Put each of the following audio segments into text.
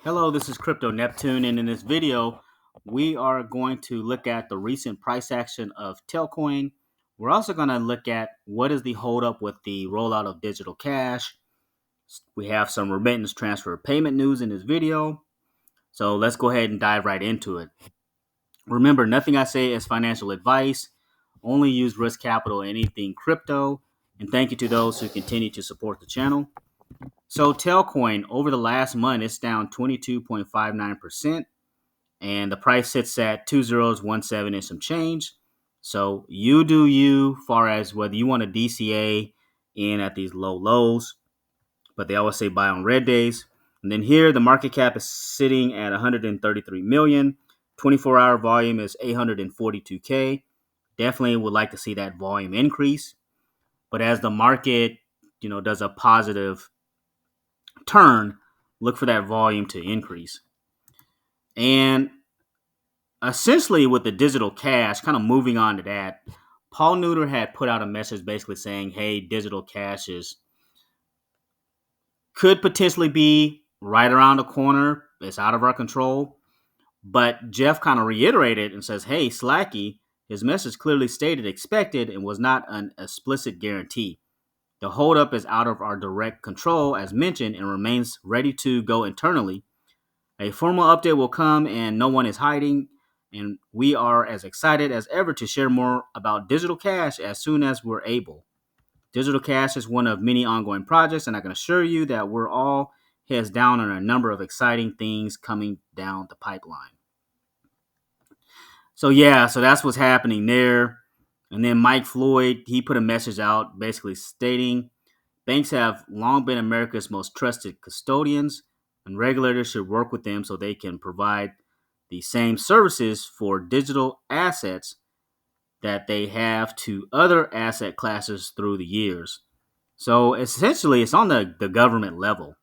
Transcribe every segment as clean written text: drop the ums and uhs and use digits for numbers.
Hello, this is Crypto Neptune, and in this video, we are going to look at the recent price action of Telcoin. We're also going to look at what is the holdup with the rollout of digital cash. We have some remittance transfer payment news in this video, so let's go ahead and dive right into it. Remember, nothing I say is financial advice. Only use risk capital in anything crypto. And thank you to those who continue to support the channel. So Telcoin over the last month, it's down 22.59%, and the price sits at 2017 and some change. So you do you, far as whether you want a DCA in at these low lows, but they always say buy on red days. And then here the market cap is sitting at 133 million. 24-hour volume is 842K. Definitely would like to see that volume increase. But as the market, does a positive turn, look for that volume to increase. And essentially, with the digital cash, kind of moving on to that, Paul Neuter had put out a message basically saying, hey, digital cash could potentially be right around the corner. It's out of our control. But Jeff kind of reiterated and says, hey, Slacky, his message clearly stated expected and was not an explicit guarantee. The holdup is out of our direct control, as mentioned, and remains ready to go internally. A formal update will come, and no one is hiding. And we are as excited as ever to share more about digital cash as soon as we're able. Digital cash is one of many ongoing projects, and I can assure you that we're all heads down on a number of exciting things coming down the pipeline. So that's what's happening there. And then Mike Floyd, he put a message out basically stating banks have long been America's most trusted custodians, and regulators should work with them so they can provide the same services for digital assets that they have to other asset classes through the years. So essentially, it's on the government level.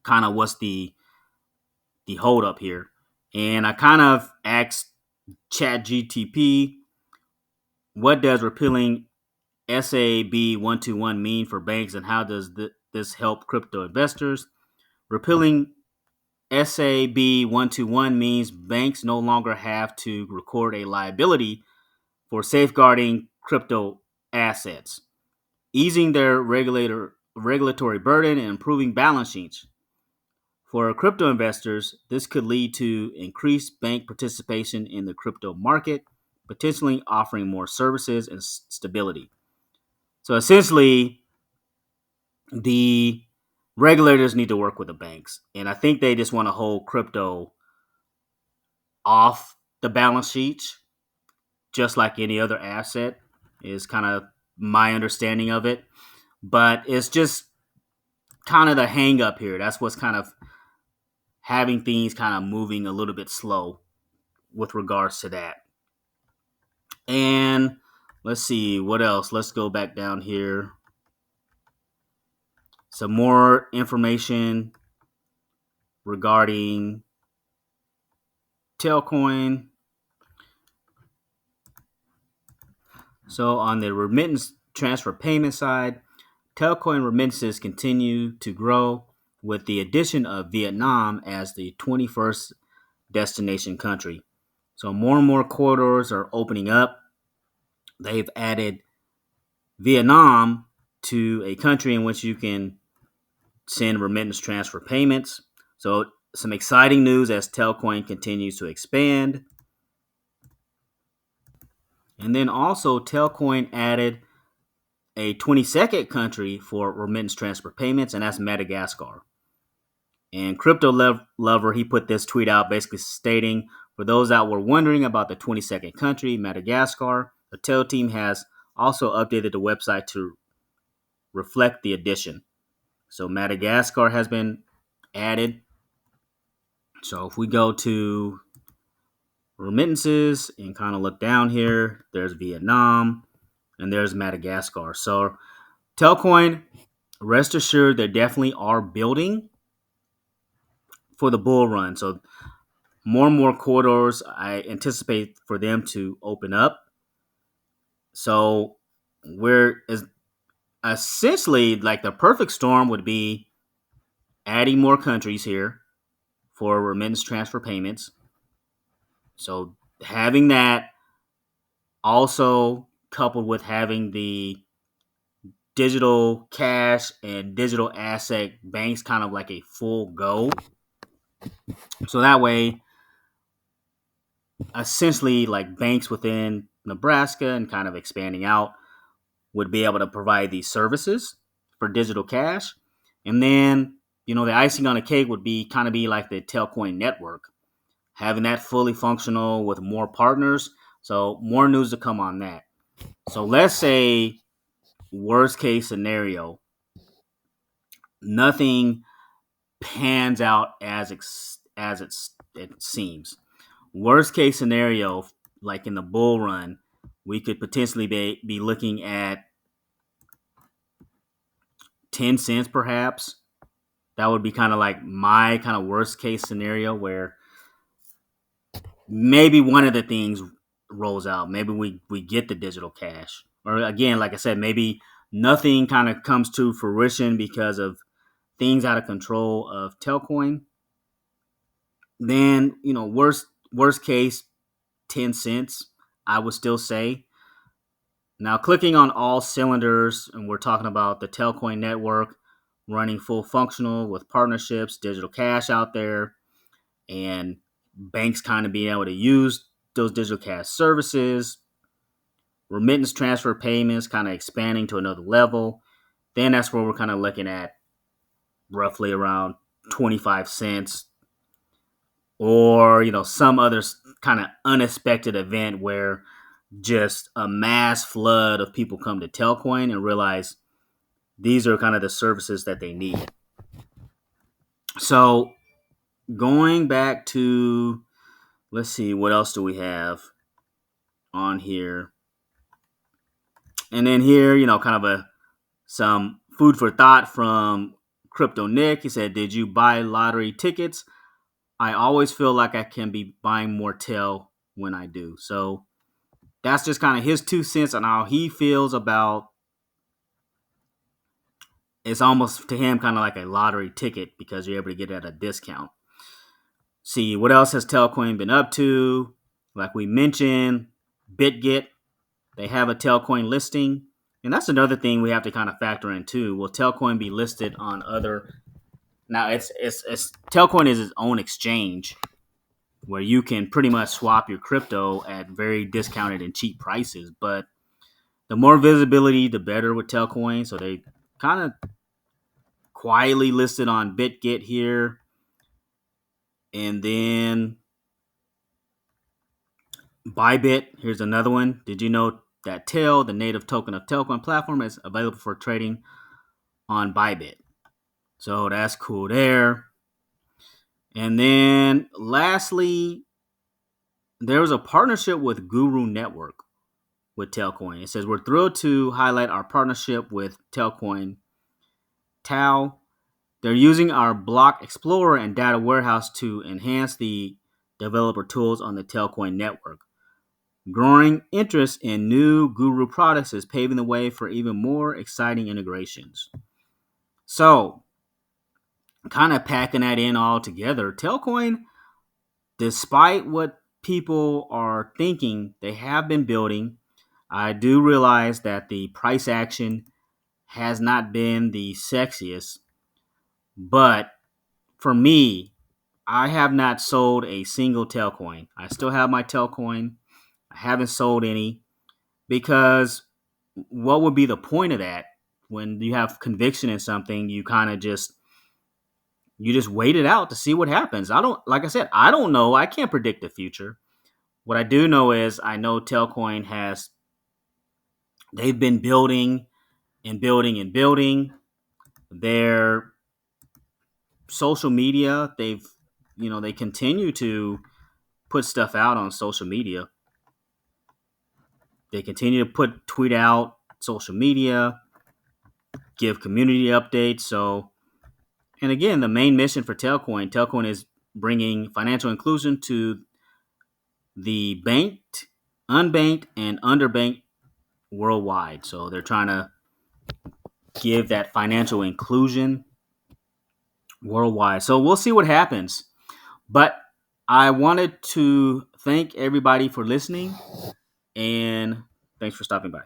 Kind of what's the hold up here. And I kind of asked ChatGTP, what does repealing SAB 121 mean for banks, and how does this help crypto investors? Repealing SAB 121 means banks no longer have to record a liability for safeguarding crypto assets, easing their regulatory burden and improving balance sheets. For crypto investors, this could lead to increased bank participation in the crypto market, potentially offering more services and stability. So essentially, the regulators need to work with the banks. And I think they just want to hold crypto off the balance sheets, just like any other asset, is kind of my understanding of it. But it's just kind of the hang up here. That's what's kind of having things kind of moving a little bit slow with regards to that. And let's see what else. Let's go back down here. Some more information regarding Telcoin. So on the remittance transfer payment side, Telcoin remittances continue to grow with the addition of Vietnam as the 21st destination country. So more and more corridors are opening up. They've added Vietnam to a country in which you can send remittance transfer payments. So some exciting news as Telcoin continues to expand. And then also Telcoin added a 22nd country for remittance transfer payments, and that's Madagascar. And Crypto Lover, he put this tweet out basically stating, for those that were wondering about the 22nd country, Madagascar, the Tel team has also updated the website to reflect the addition. So Madagascar has been added. So if we go to remittances and kind of look down here, there's Vietnam and there's Madagascar. So Telcoin, rest assured, they definitely are building for the bull run. So more and more corridors I anticipate for them to open up. So we're essentially like the perfect storm would be adding more countries here. for remittance transfer payments. So having that, also coupled with having the digital cash and digital asset banks kind of like a full go. So that way, essentially, like banks within Nebraska and kind of expanding out would be able to provide these services for digital cash. And then, the icing on the cake would be kind of be like the Telcoin network, having that fully functional with more partners. So more news to come on that. So let's say worst case scenario, nothing pans out it seems. Worst case scenario, like in the bull run, we could potentially be looking at 10 cents perhaps. That would be kind of like my kind of worst case scenario where maybe one of the things rolls out. Maybe we get the digital cash. Or again, like I said, maybe nothing kind of comes to fruition because of things out of control of Telcoin. Then, worst case 10 cents, I would still say. Now, clicking on all cylinders, and we're talking about the Telcoin network running full functional with partnerships, digital cash out there, and banks kind of being able to use those digital cash services, remittance transfer payments kind of expanding to another level. Then that's where we're kind of looking at roughly around 25 cents or, some other kind of unexpected event where just a mass flood of people come to Telcoin and realize these are kind of the services that they need. So going back to, let's see, what else do we have on here? And then here, kind of some food for thought from Crypto Nick. He said, "Did you buy lottery tickets? I always feel like I can be buying more tail when I do." So that's just kind of his 2 cents on how he feels about. It's almost to him kind of like a lottery ticket because you're able to get it at a discount. See, what else has Telcoin been up to? Like we mentioned, BitGet, they have a Telcoin listing. And that's another thing we have to kind of factor in too. Will Telcoin be listed on other? Now, it's Telcoin is its own exchange where you can pretty much swap your crypto at very discounted and cheap prices. But the more visibility, the better with Telcoin. So they kind of quietly listed on BitGet here. And then Bybit, here's another one. Did you know that TEL, the native token of Telcoin platform, is available for trading on Bybit? So that's cool there. And then lastly, there was a partnership with Guru Network with Telcoin. It says, "We're thrilled to highlight our partnership with Telcoin Tau. They're using our block explorer and data warehouse to enhance the developer tools on the Telcoin network. Growing interest in new Guru products is paving the way for even more exciting integrations." So, kind of packing that in all together, Telcoin, despite what people are thinking, they have been building. I do realize that the price action has not been the sexiest, but for me, I have not sold a single Telcoin. I still have my Telcoin. I haven't sold any because what would be the point of that? When you have conviction in something, you kind of just wait it out to see what happens. Like I said, I don't know. I can't predict the future. What I do know is I know Telcoin they've been building and building and building their social media. They continue to put stuff out on social media. They continue to tweet out social media, give community updates. So, and again, the main mission for Telcoin is bringing financial inclusion to the banked, unbanked, and underbanked worldwide. So they're trying to give that financial inclusion worldwide. So we'll see what happens. But I wanted to thank everybody for listening, and thanks for stopping by.